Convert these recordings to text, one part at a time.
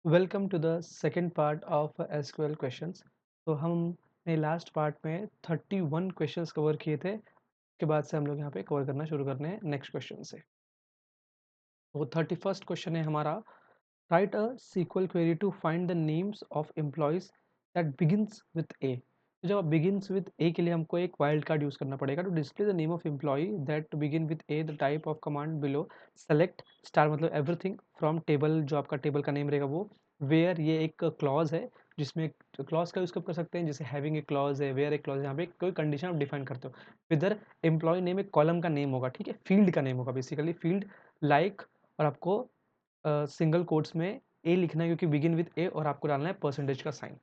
Welcome to the second part of SQL questions. तो हमने last part में 31 questions cover किए थे। उसके बाद से हम लोग यहाँ पे कवर करना शुरू करने हैं नेक्स्ट क्वेश्चन से। तो 31st क्वेश्चन है हमारा, write a sequel query to find the names of employees that begins with A. तो जब बिगिंस विथ ए के लिए हमको एक वाइल्ड कार्ड यूज़ करना पड़ेगा to display the name of employee that begin with A, the type of command below select star मतलब everything from table, जो आपका टेबल का नेम रहेगा वो। वेयर ये एक क्लॉज है जिसमें क्लॉज का यूज़ कब कर सकते हैं, जैसे हैविंग ए क्लॉज है, वेयर ए क्लॉज है, यहाँ पे कोई कंडीशन आप डिफाइन करते हो। इधर एम्प्लॉय नेम एक कॉलम का नेम होगा, ठीक है, फील्ड का नेम होगा बेसिकली, फील्ड लाइक, और आपको सिंगल कोट्स में ए लिखना है क्योंकि बिगिन विद ए, और आपको डालना है परसेंटेज का साइन।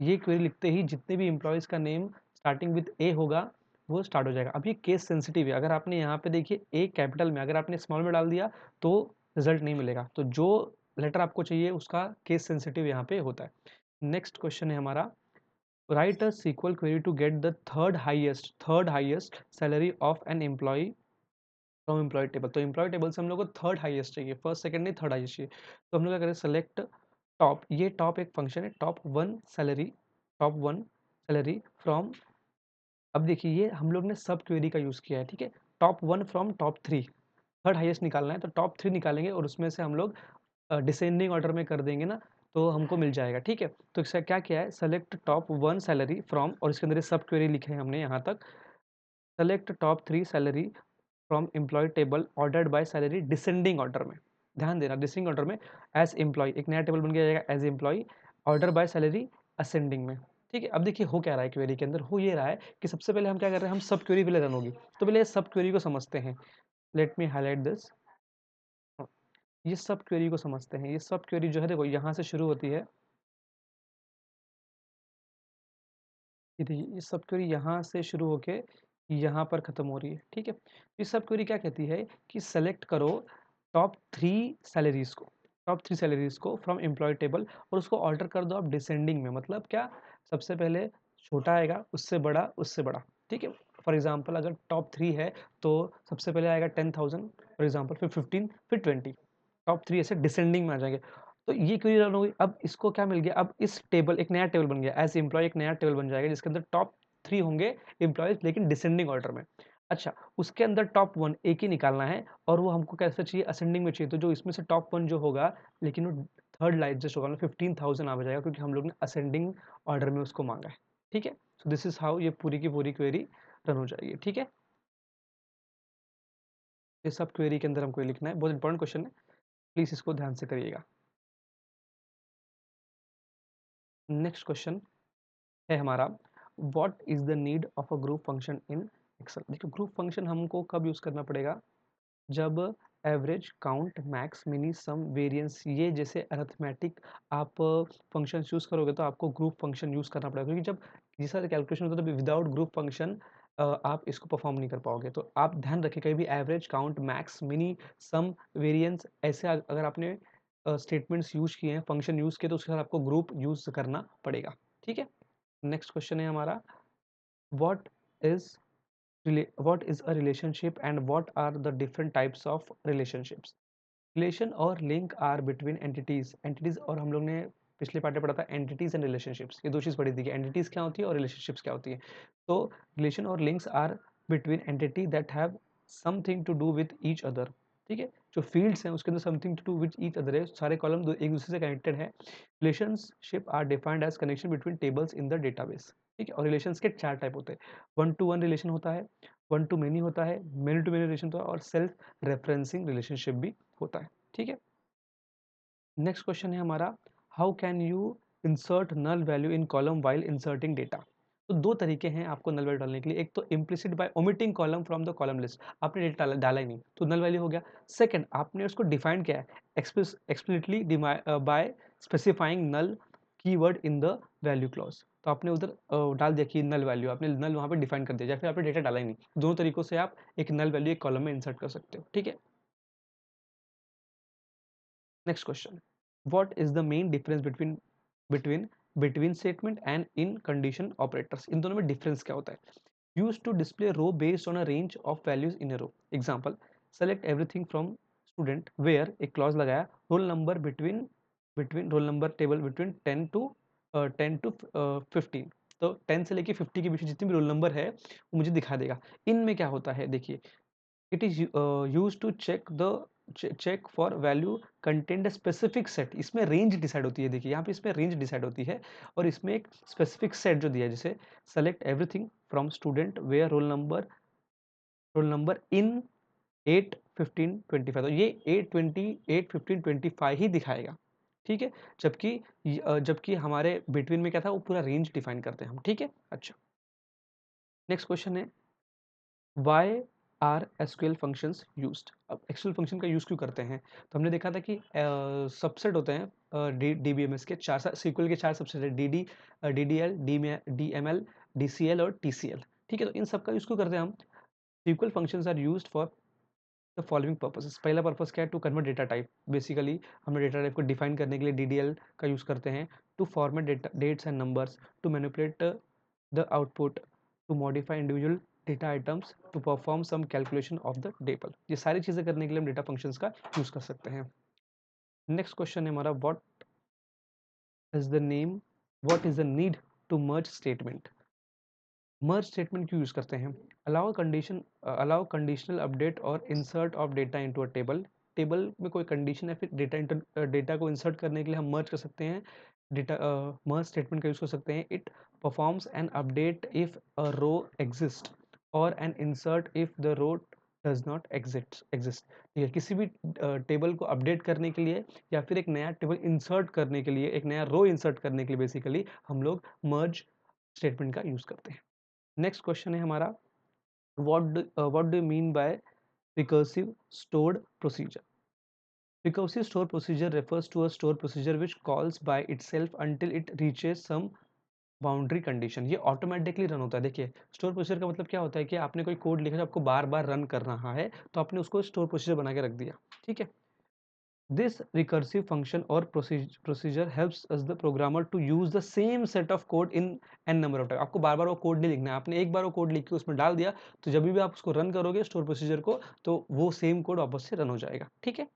ये क्वेरी लिखते ही जितने भी एम्प्लॉयज़ का नेम स्टार्टिंग विद ए होगा वो स्टार्ट हो जाएगा। अब ये केस सेंसिटिव है, अगर आपने यहाँ पे देखिए ए कैपिटल में, अगर आपने स्मॉल में डाल दिया तो रिजल्ट नहीं मिलेगा। तो जो लेटर आपको चाहिए उसका केस सेंसिटिव यहाँ पे होता है। नेक्स्ट क्वेश्चन है हमारा, write a sequel query to get the third highest salary of an employee from employee table. तो एम्प्लॉय टेबल से हम लोग को थर्ड हाईएस्ट चाहिए, फर्स्ट सेकंड नहीं, थर्ड हाईएस्ट चाहिए। तो हम लोग क्या करें, सेलेक्ट टॉप, ये टॉप एक फंक्शन है, टॉप वन सैलरी फ्रॉम। अब देखिए ये हम लोग ने सब क्वेरी का यूज़ किया है, ठीक है। Top one from top three, third highest निकालना है तो टॉप थ्री निकालेंगे और उसमें से हम लोग डिसेंडिंग ऑर्डर में कर देंगे ना, तो हमको मिल जाएगा, ठीक है। तो इसका क्या किया है, select top one salary from, और इसके अंदर सब क्वेरी लिखे हैं हमने यहाँ तक। Select top three salary from employee table ordered by salary descending order में। ध्यान देना, डिसेंडिंग ऑर्डर में एज एम्प्लॉय, एक नया टेबल बन के जाएगा as employee, order by salary ascending में। ठीक है, अब देखिए हो क्या रहा है क्वेरी के अंदर, हो ये रहा है कि सबसे पहले हम क्या कर रहे हैं, हम सब क्वेरी पहले रन होगी, तो पहले सब क्वेरी को समझते हैं। Let me highlight this. ये सब क्वेरी को समझते हैं। ये सब क्वेरी जो है देखो यहाँ से शुरू होती है, ये देखिए ये सब क्वेरी यहाँ से शुरू होके यहाँ पर ख़त्म हो रही है, ठीक है। ये सब क्वेरी क्या कहती है कि सेलेक्ट करो टॉप थ्री सैलरीज़ को, टॉप थ्री सैलरीज़ को फ्रॉम एम्प्लॉय टेबल, और उसको ऑर्डर कर दो आप डिसेंडिंग में। मतलब क्या, सबसे पहले छोटा आएगा, उससे बड़ा, उससे बड़ा, ठीक है। फॉर एग्जांपल अगर टॉप थ्री है तो सबसे पहले आएगा 10,000 फॉर एग्जांपल, फिर 15, फिर 20, टॉप थ्री ऐसे डिसेंडिंग में आ जाएंगे। तो ये क्वेरी रन हो गई। अब इसको क्या मिल गया, अब इस टेबल एक नया टेबल बन गया, एज एम्प्लॉय एक नया टेबल बन जाएगा जिसके अंदर टॉप थ्री होंगे एम्प्लॉयज, लेकिन डिसेंडिंग ऑर्डर में। अच्छा, उसके अंदर टॉप वन एक ही निकालना है, और वो हमको कैसे चाहिए, असेंडिंग में चाहिए। तो जो इसमें से टॉप वन जो होगा, लेकिन वो थर्ड लाइन जस्ट होगा, 15,000 आ जाएगा क्योंकि हम लोग ने असेंडिंग ऑर्डर में उसको मांगा है, ठीक है। सो दिस इज हाउ ये पूरी की पूरी क्वेरी रन हो जाएगी, ठीक है। ये सब क्वेरी के अंदर हमको लिखना है, बहुत इंपॉर्टेंट क्वेश्चन है, प्लीज इसको ध्यान से करिएगा। नेक्स्ट क्वेश्चन है हमारा, what is the need of a group function in Excel. देखिए ग्रुप फंक्शन हमको कब यूज करना पड़ेगा, जब average, count, max, mini, sum, variance, ये जैसे अरिथमेटिक आप फंक्शन यूज़ करोगे तो आपको ग्रुप फंक्शन यूज़ करना पड़ेगा, क्योंकि जब ये सारे कैलकुलेशन होता है तो विदाउट ग्रुप फंक्शन आप इसको परफॉर्म नहीं कर पाओगे। तो आप ध्यान रखिए, कहीं भी average, count, max, mini, sum, variance ऐसे अगर आपने स्टेटमेंट्स यूज किए हैं, फंक्शन यूज़ किए, तो उसके साथ आपको ग्रुप यूज़ करना पड़ेगा, ठीक है। नेक्स्ट क्वेश्चन है हमारा, what is what is a relationship and what are the different types of relationships। Relation और लिंक आर बिटवीन एंटिटीज और हम लोग ने पिछले पार्ट में पढ़ा था एंटिटीज एंड रिलेशनशिप्स, ये दो चीज़ पढ़ी थी कि एंटिटीज क्या होती है और रिलेशनशिप्स क्या होती है। तो रिलेशन और links are between entity that have something to do with each other, ठीक है। जो फील्ड्स हैं उसके अंदर something to do with each other है, सारे कॉलम दो एक दूसरे से कनेक्टेड है। Relationship are defined as connection between tables in the database, ठीक है। और रिलेशंस के चार टाइप होते हैं, वन टू वन रिलेशन होता है, वन टू मेनी होता है, मेनी टू मेनी रिलेशन होता है, और सेल्फ रेफरेंसिंग रिलेशनशिप भी होता है, ठीक है। नेक्स्ट क्वेश्चन है हमारा, how can you insert null value in column while inserting data. तो दो तरीके हैं आपको नल वैल्यू डालने के लिए, एक तो implicit by omitting column from the column list, आपने डेटा डाला ही नहीं तो नल वैल्यू हो गया। सेकंड, आपने उसको डिफाइन किया है explicitly by specifying null keyword in the value clause, तो आपने उधर डाल दिया कि नल वैल्यू, आपने नल वहाँ पे डिफाइन कर दिया, या फिर आपने डेटा डाला ही नहीं। दोनों तरीकों से आप एक नल वैल्यू एक कॉलम में इंसर्ट कर सकते हो, ठीक है। Next question, what is the main difference between between statement and in condition operators, इन दोनों में डिफरेंस क्या होता है। Use to display row based on a range of values in a row, example select everything from student where एक clause लगाया roll number between between roll number table between 10 to 15। तो 10 से लेके 50 के बीच जितने भी रोल नंबर है वो मुझे दिखा देगा। इनमें क्या होता है देखिए, it is use to check for value content specific set. इसमें रेंज डिसाइड होती है, देखिए यहाँ पे इसमें रेंज डिसाइड होती है और इसमें एक स्पेसिफिक सेट जो दिया है, जैसे select everything from student where roll number in 8 15 25। तो ये 8 20 8 15 25 ही दिखाएगा, ठीक है। जबकि हमारे बिटवीन में क्या था, वो पूरा रेंज डिफाइन करते हैं हम, ठीक है। अच्छा, नेक्स्ट क्वेश्चन है why are SQL functions used. अब एसक्यूएल फंक्शन का यूज क्यों करते हैं, तो हमने देखा था कि सबसेट होते हैं डीबीएमएस के चार, सीक्वल के चार सबसेट है, डीडीएल, डीएमएल, डीसीएल और टीसीएल, ठीक है। तो इन सब का यूज क्यों करते हैं हम। Sequel functions are used for the following purposes. पहला पर्पस क्या है, to convert data type. Basically हमने डेटा टाइप को डिफाइन करने के लिए डीडीएल का यूज करते हैं, to format data dates and numbers, to manipulate the output, to modify individual data items, to perform some calculation of the table. ये सारी चीजें करने के लिए हम डेटा फंक्शंस का यूज कर सकते हैं। नेक्स्ट क्वेश्चन है हमारा what is the need to merge statement. Merge statement क्यों यूज करते हैं। अलाउ कंडीशनल अपडेट और insert of data into a table में कोई कंडीशन है, फिर डेटा को इंसर्ट करने के लिए हम मर्ज कर सकते हैं, डेटा मर्ज स्टेटमेंट का यूज कर सकते हैं। It performs an update if a row exist और an insert if the row does not exist. ठीक है, किसी भी टेबल को अपडेट करने के लिए या फिर एक नया टेबल इंसर्ट करने के लिए, एक नया रो इंसर्ट करने के लिए बेसिकली हम लोग मर्ज स्टेटमेंट का यूज करते हैं। नेक्स्ट क्वेश्चन है हमारा what do you mean by recursive stored procedure. Recursive store procedure refers to a store procedure which calls by itself until it reaches some boundary condition. ये automatically run होता है। देखिए, store procedure का मतलब क्या होता है कि आपने कोई कोड लिखा जो आपको बार बार रन कर रहा है, तो आपने उसको स्टोर प्रोसीजर बना के रख दिया, ठीक है। दिस रिकर्सिव फंक्शन और procedure helps us the programmer to use the same set of code in n number of time. आपको बार बार वो कोड नहीं लिखना है, आपने एक बार वो कोड लिख के उसमें डाल दिया, तो जब भी आप उसको रन करोगे स्टोर प्रोसीजर को, तो वो सेम कोड वापस से रन हो जाएगा, ठीक है।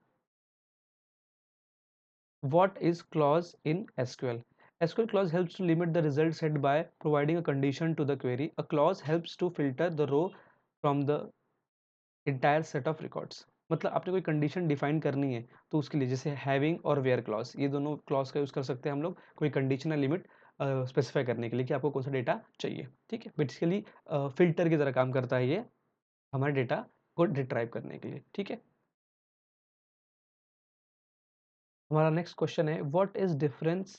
What is clause in SQL? SQL clause helps to limit the result set by providing a condition to the query. A clause helps to filter the row from the entire set of records. मतलब आपने कोई condition define करनी है, तो उसके लिए जैसे having और वेयर क्लॉज, ये दोनों क्लॉज का यूज कर सकते हैं हम लोग कोई कंडीशनल लिमिट स्पेसिफाई करने के लिए कि आपको कौन सा डेटा चाहिए, ठीक है। बेसिकली फिल्टर की तरह काम करता है ये हमारे डेटा को डिट्राइव करने के लिए, ठीक है। हमारा नेक्स्ट क्वेश्चन है what is difference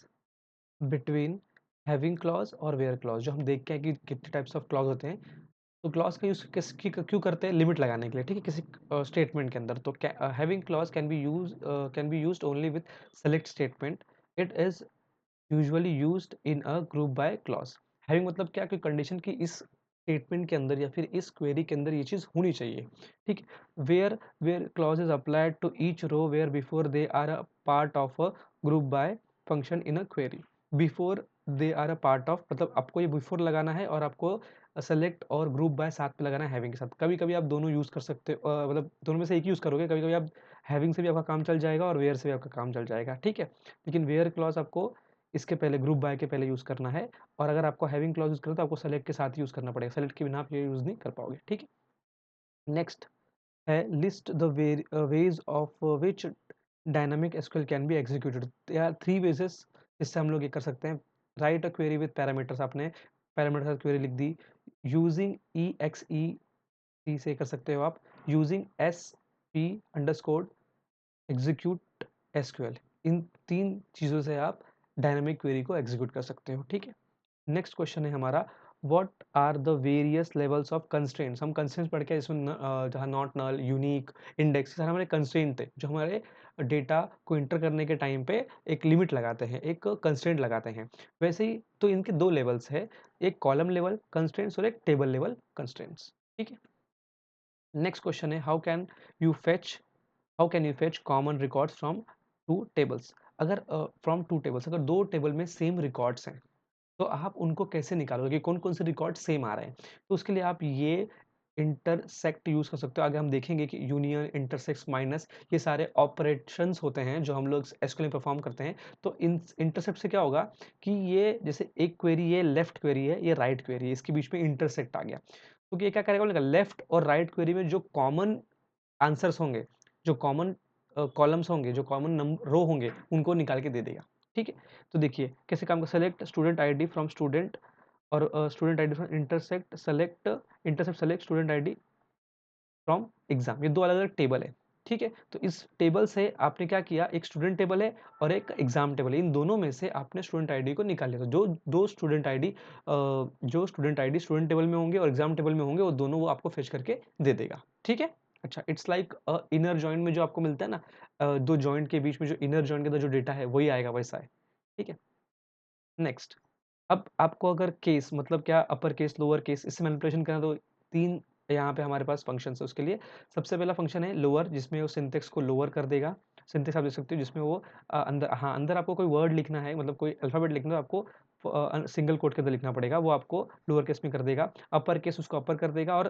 between having clause और वेयर क्लॉज। जो हम देखते हैं कि कितने टाइप्स ऑफ क्लॉज होते हैं, तो क्लॉज का यूज क्यों करते हैं, लिमिट लगाने के लिए, ठीक है, किसी स्टेटमेंट के अंदर। तो having clause can be used only with select statement. It is usually used in a group by clause. Having मतलब क्या, कि कंडीशन की इस स्टेटमेंट के अंदर या फिर इस क्वेरी के अंदर ये चीज होनी चाहिए, ठीक है। Where clause is applied to each row where before they are a part of a group by function in a query. Before they are a part of, मतलब आपको ये बिफोर लगाना है और आपको सेलेक्ट और ग्रुप बाय साथ में लगाना है हैविंग के साथ। कभी कभी आप दोनों यूज कर सकते हो, मतलब दोनों में से एक यूज करोगे। कभी कभी आप हैविंग से भी आपका काम चल जाएगा और वेयर से भी आपका काम चल जाएगा, ठीक है। लेकिन वेयर क्लॉज आपको इसके पहले ग्रुप बाय के पहले यूज करना है, और अगर आपको हैविंग क्लॉज यूज करना है तो आपको सेलेक्ट के साथ यूज करना पड़ेगा। सेलेक्ट के बिना आप ये यूज नहीं कर पाओगे, ठीक है। नेक्स्ट है list the ways of which dynamic SQL can be executed. यार 3 वेजेस जिससे हम लोग ये कर सकते हैं। Right a query with parameters, आपने पैरामीटर क्वेरी लिख दी, यूजिंग ई एक्स ई सी से कर सकते हो आप, using S P underscore execute SQL. इन 3 चीज़ों से आप डायनामिक क्वेरी को एग्जीक्यूट कर सकते हो, ठीक है। नेक्स्ट क्वेश्चन है हमारा what are the various levels of constraints. हम कंस्ट्रेंट्स पढ़ के इसमें जहाँ नॉट नल, यूनिक, इंडेक्स, सारे हमारे कंस्ट्रेंट थे जो हमारे डेटा को इंटर करने के टाइम पे एक लिमिट लगाते हैं, एक कंस्ट्रेंट लगाते हैं। वैसे ही तो इनके 2 लेवल्स है, एक कॉलम लेवल कंस्ट्रेंट्स और एक टेबल लेवल कंस्ट्रेंट्स, ठीक है। नेक्स्ट क्वेश्चन है how can you fetch common records from two tables. अगर फ्रॉम टू टेबल्स, अगर 2 टेबल में सेम रिकॉर्ड्स हैं, तो आप उनको कैसे निकालोगे कि कौन कौन से रिकॉर्ड सेम आ रहे हैं। तो उसके लिए आप ये इंटरसेक्ट यूज़ कर सकते हो। आगे हम देखेंगे कि यूनियन, इंटरसेक्स, माइनस ये सारे ऑपरेशंस होते हैं जो हम लोग एसक्यूएल में परफॉर्म करते हैं। तो इन इंटरसेप्ट से क्या होगा कि ये जैसे एक क्वेरी ये लेफ्ट क्वेरी है, ये राइट क्वेरी है, इसके बीच में इंटरसेक्ट आ गया। तो ये क्या करेगा बोलेगा लेफ्ट और राइट क्वेरी में जो कॉमन आंसर्स होंगे, जो कॉमन कॉलम्स होंगे, जो कॉमन रो होंगे, उनको निकाल के दे देगा। ठीक है? तो देखिए कैसे काम का select student ID from student और student ID from intersect select student ID from exam. ये दो अलग अलग टेबल है। ठीक है? तो इस टेबल से आपने क्या किया, एक स्टूडेंट टेबल है और एक एग्जाम टेबल है। इन दोनों में से आपने स्टूडेंट आईडी को निकाल लिया। तो जो स्टूडेंट आईडी स्टूडेंट टेबल में होंगे और एग्जाम टेबल में होंगे, वो दोनों वो आपको फेच करके दे देगा। ठीक है? अच्छा, इट्स लाइक इनर जॉइंट में जो आपको मिलता है ना, दो जॉइंट के बीच में जो इनर जॉइंट के अंदर जो डेटा है वही आएगा, वैसा है। ठीक है? नेक्स्ट, अब आपको अगर केस मतलब क्या, अपर केस, लोअर केस, इससे मैनिपुलेशन करना, तो तीन यहाँ पे हमारे पास फंक्शन है उसके लिए। सबसे पहला फंक्शन है लोअर, जिसमें वो सिंटेक्स को लोअर कर देगा। सिंटेक्स आप देख सकते हो जिसमें वो अंदर आपको कोई वर्ड लिखना है, मतलब कोई अल्फाबेट लिखना है, तो आपको सिंगल कोट के अंदर लिखना पड़ेगा, वो आपको लोअर केस में कर देगा। अपर केस उसको अपर कर देगा,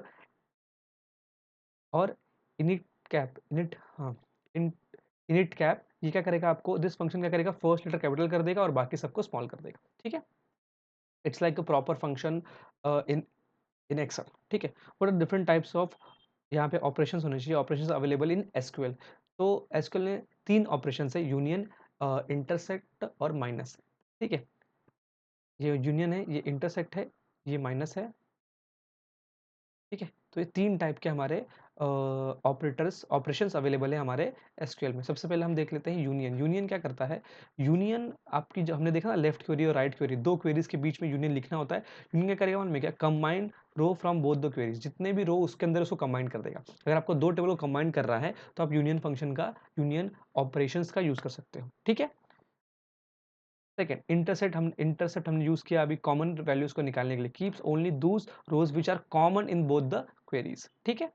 और इनिट कैप इनिट हाँ इन इनिट कैप ये क्या करेगा, आपको दिस फंक्शन क्या करेगा, फर्स्ट लेटर कैपिटल कर देगा और बाकी सबको स्मॉल कर देगा। ठीक है? It's like a proper function in in Excel. ठीक है? What are different types of, यहाँ पे ऑपरेशंस होने चाहिए, ऑपरेशंस अवेलेबल इन एसक्यूएल। तो एसक्यूएल में तीन ऑपरेशंस है, यूनियन, इंटरसेक्ट और माइनस। ठीक है? ये यूनियन है, ये इंटरसेक्ट है, ये माइनस है। ठीक है? तो ये तीन टाइप के हमारे ऑपरेशंस अवेलेबल है हमारे एसक्यूएल में। सबसे पहले हम देख लेते हैं यूनियन। यूनियन क्या करता है, यूनियन आपकी जो हमने देखा ना, लेफ्ट क्वेरी और राइट क्वेरी, दो क्वेरीज के बीच में यूनियन लिखना होता है। यूनियन क्या करेगा मालूम है क्या, combine row from both the queries, जितने भी रो उसके अंदर उसको कंबाइन कर देगा। अगर आपको दो टेबल को कंबाइन कर रहा है तो आप यूनियन फंक्शन का, यूनियन ऑपरेशंस का यूज कर सकते हो। ठीक है? सेकंड, इंटरसेप्ट हमने यूज किया अभी कॉमन वैल्यूज को निकालने के लिए, keeps only those rows which are common in both the queries. ठीक है?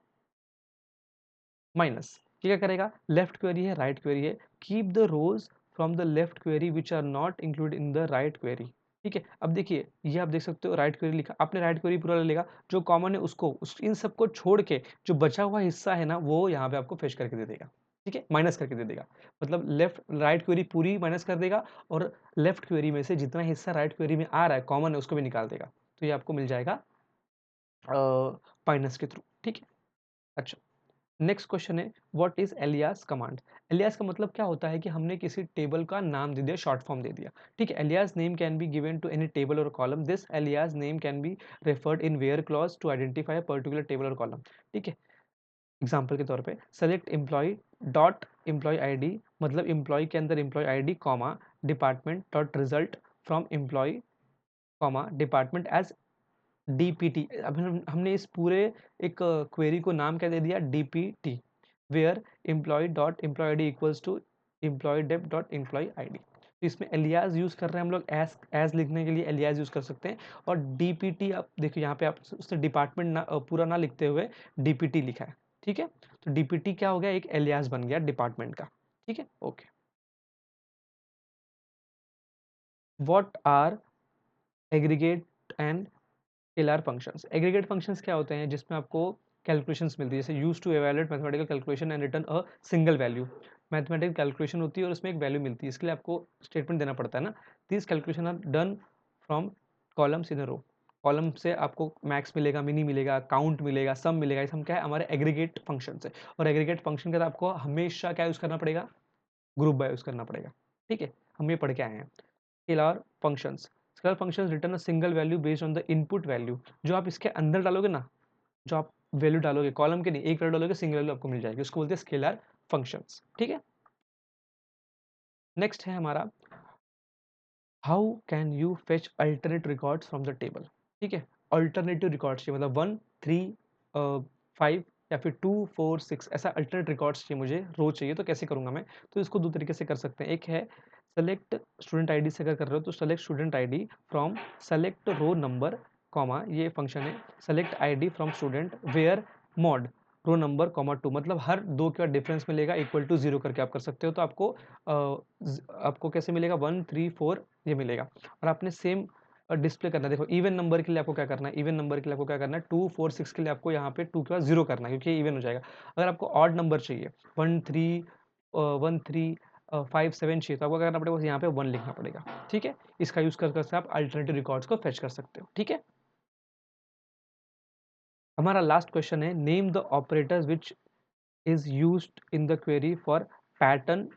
माइनस ये क्या करेगा, लेफ्ट क्वेरी है, राइट क्वेरी है, keep the rows from the left query which are not included in the right query. ठीक है? अब देखिए ये आप देख सकते हो, राइट क्वेरी लिखा आपने, राइट क्वेरी पूरा ले लेगा, जो कॉमन है उसको इन सबको छोड़ के जो बचा हुआ हिस्सा है ना, वो यहाँ पे आपको फेच करके दे देगा। ठीक है? माइनस करके दे देगा, मतलब लेफ्ट राइट क्वेरी पूरी माइनस कर देगा, और लेफ्ट क्वेरी में से जितना हिस्सा राइट क्वेरी में आ रहा है कॉमन है, उसको भी निकाल देगा। तो ये आपको मिल जाएगा माइनस के थ्रू। ठीक है? अच्छा, नेक्स्ट क्वेश्चन है, what is alias command. Alias का मतलब क्या होता है कि हमने किसी टेबल का नाम दे दिया, शॉर्ट फॉर्म दे दिया। ठीक है? Alias name can be given to any table और column, this alias name can be referred in where clause to identify a particular table और कॉलम। ठीक है? एग्जाम्पल के तौर पे select employee dot employ ID, मतलब एम्प्लॉय के अंदर employee ID, comma department dot result from employee, comma department as DPT. अब हमने इस पूरे एक क्वेरी को नाम क्या दे दिया, DPT, where employ dot employ ID equals to employ dep dot employ ID. तो इसमें एलियास यूज कर रहे हैं हम लोग, एज लिखने के लिए एलियास यूज कर सकते हैं। और डीपीटी, आप देखिए यहाँ पे आप उससे डिपार्टमेंट ना पूरा ना लिखते हुए डीपीटी लिखा है। ठीक है? तो डीपीटी क्या हो गया, एक एलियास बन गया डिपार्टमेंट का। ठीक है? Okay. What are aggregate and scalar functions. Aggregate functions क्या होते हैं, जिसमें आपको कैलकुलेशंस मिलती है, जैसे use to evaluate mathematical calculation and return a single value. Mathematical calculation होती है और उसमें एक वैल्यू मिलती है, इसके लिए आपको स्टेटमेंट देना पड़ता है ना, this calculation are done from columns in a row. Column से आपको मैक्स मिलेगा, मिनी मिलेगा, काउंट मिलेगा, सम मिलेगा, ये सब क्या है, हमारे एग्रीगेट फंक्शन है। और एग्रीगेट फंक्शन के साथ आपको हमेशा क्या यूज करना पड़ेगा, ग्रुप बाय यूज करना पड़ेगा। ठीक है? हम ये पढ़ के आए हैं। Scalar functions, scalar functions return a single value based on the input value. जो आप इसके अंदर डालोगे ना, जो आप वैल्यू डालोगे कॉलम के नहीं, एक वैल्यू डालोगे, सिंगल वैल्यू आपको मिल जाएगी, उसको बोलते हैं स्केलर फंक्शंस। ठीक है? नेक्स्ट है हमारा, how can you fetch alternate records from the table. ठीक है? अल्टरनेटिव रिकॉर्ड्स चाहिए, मतलब 1 3 5 या फिर 2 4 6, ऐसा अल्टरनेट रिकॉर्ड्स चाहिए मुझे, रो चाहिए। तो कैसे करूंगा मैं, तो इसको दो तरीके से कर सकते हैं। एक है सेलेक्ट स्टूडेंट आईडी से अगर कर रहे हो तो select student ID from select row number, comma ये फंक्शन है select ID from student where mod row number comma 2, मतलब हर दो का डिफरेंस मिलेगा इक्वल टू 0 करके आप कर सकते हो। तो आपको आपको कैसे मिलेगा, 1 3 4 ये मिलेगा। और आपने सेम डिस्प्ले करना है। देखो इवन नंबर के लिए आपको क्या करना है, इवन नंबर के लिए आपको क्या करना है, 2 4 6 के लिए आपको यहाँ पे 2 के बाद 0 करना है, क्योंकि ये इवन हो जाएगा। अगर आपको ऑड नंबर चाहिए 1 3 1 3 5 7 चाहिए, तो आपको क्या करना पड़ेगा, यहाँ पे 1 लिखना पड़ेगा। ठीक है, इसका यूज कर कर आप अल्टरनेटिव रिकॉर्ड्स को फेच कर सकते हो। ठीक है, हमारा लास्ट क्वेश्चन है, name the operators which is used in the query for pattern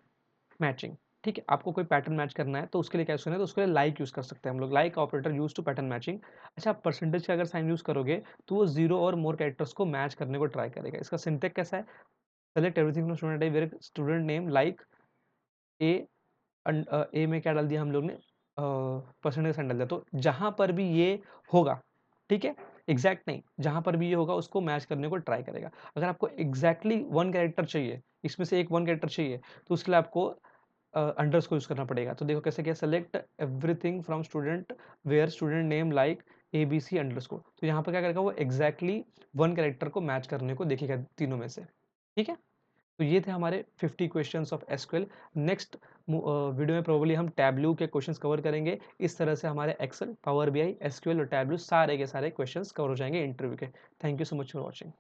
matching. ठीक है, आपको कोई पैटर्न मैच करना है तो उसके लिए क्या यूज करना है, तो उसके लिए लाइक यूज कर सकते हैं हम लोग, like operator use to pattern matching. अच्छा, आप परसेंटेज का अगर साइन यूज करोगे तो वो 0 और मोर कैरेक्टर्स को मैच करने को ट्राई करेगा। इसका सिंटेक्स कैसा है, select everything from student I where student name like A, A में क्या डाल दिया हम लोग ने, परसेंटेज साइन डाल दिया। तो जहां पर भी ये होगा, ठीक है, एग्जैक्ट नहीं, जहां पर भी ये होगा उसको मैच करने को ट्राई करेगा। अगर आपको एग्जैक्टली वन कैरेक्टर चाहिए, इसमें से एक वन कैरेक्टर चाहिए, तो उसके लिए आपको अंडर्स को यूज करना पड़ेगा। तो देखो कैसे, क्या, select everything from student where student name like A B C underscore. तो यहाँ पर क्या करेगा, वो एग्जैक्टली वन कैरेक्टर को मैच करने को देखेगा तीनों में से। ठीक है, तो ये थे हमारे 50 questions of SQL. Next video में प्रोबेबली हम टैब्लू के क्वेश्चंस कवर करेंगे। इस तरह से हमारे एक्सेल, पावर बीआई, एसक्यूएल और टैब्लू सारे के सारे क्वेश्चंस कवर हो जाएंगे इंटरव्यू के। Thank you so much for watching.